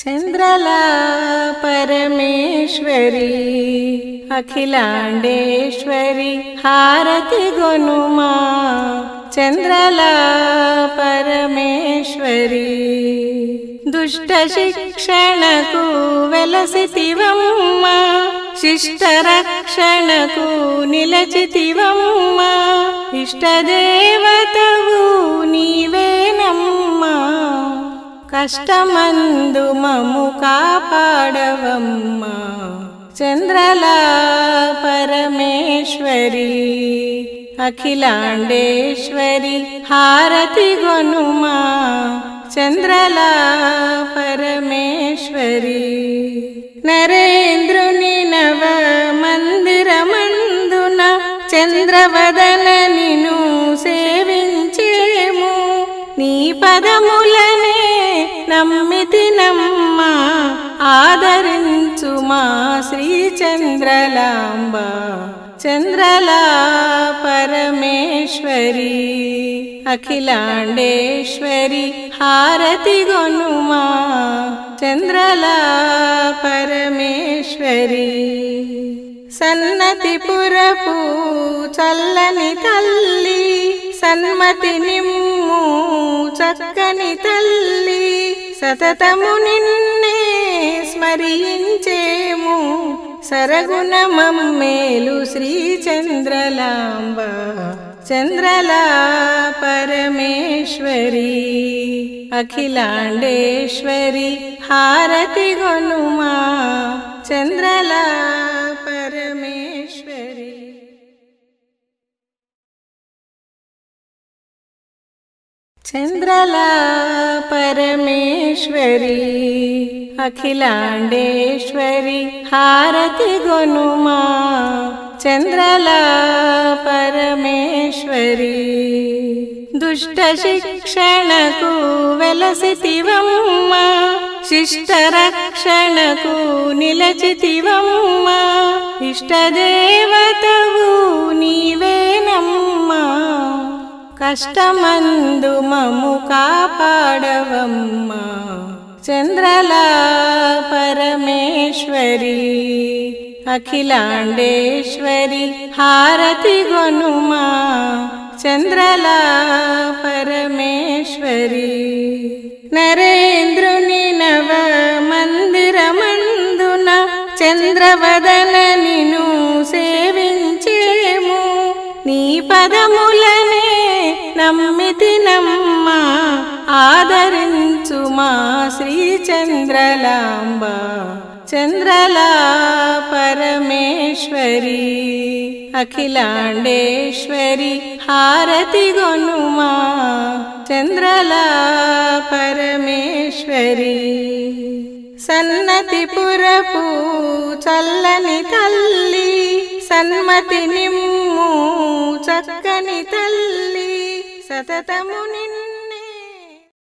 చంద్రలా పరమేశ్వరి అఖిలాండేశ్వరి హారతి గొనుమా చంద్రలా పరమేశ్వరి దుష్ట శిక్షణకు వెలసితివమ్మ శిష్ట రక్షణకు నిలచితివమ్మ ఇష్టదేవతవు నీవేనమ్మా కష్టమందు మము కాపాడవమ్మా చంద్రలా పరమేశ్వరి అఖిలాండేశ్వరి హారతి గొనుమా చంద్రలా పరమేశ్వరి నరేంద్రుని నవ మందిరమందున చంద్రవదన నిను సేవించేము నీ పదములనే నమ్మితినమ్మా ఆదరించుమా శ్రీ చంద్రలాంబ చంద్రలా పరమేశ్వరి అఖిలాండేశ్వరి హారతి గొనుమా చంద్రలా పరమేశ్వరి సన్నతిపురపు చల్లని తల్లి సన్మతి నిమ్ము చక్కని తల్లి సతతము నిన్నే స్మరించేము సరగుణ మమ్మేలు శ్రీ చంద్రలాంబ చంద్రలా పరమేశ్వరి అఖిలాండేశ్వరి హారతి గొనుమా చంద్రలా పరమేశ్వరి చంద్రలా పరమేశ్వరి అఖిలాండేశ్వరి హారతి గొనుమా చంద్రలా పరమేశ్వరి దుష్ట శిక్షణకు వెలసితివమ్మ శిష్ట రక్షణకు నిలచితివమ్మ ఇష్టదేవతవు నీవేనమ్మా కష్టమందు మము కాపాడవమ్మా చంద్రలా పరమేశ్వరి అఖిలాండేశ్వరి హారతి గొనుమా చంద్రలా పరమేశ్వరి నరేంద్రుని నవ మందిరమందున చంద్రవదన నిను సేవించేము నీ పదములనే నమ్మితినమ్మా ఆదరించుమా శ్రీ చంద్రలాంబ చంద్రలా పరమేశ్వరి అఖిలాండేశ్వరి హారతి గొనుమా చంద్రలా పరమేశ్వరి సన్నతిపురపు చల్లని తల్లి సన్మతి నిమ్ము చక్కని తల్లి సతతముని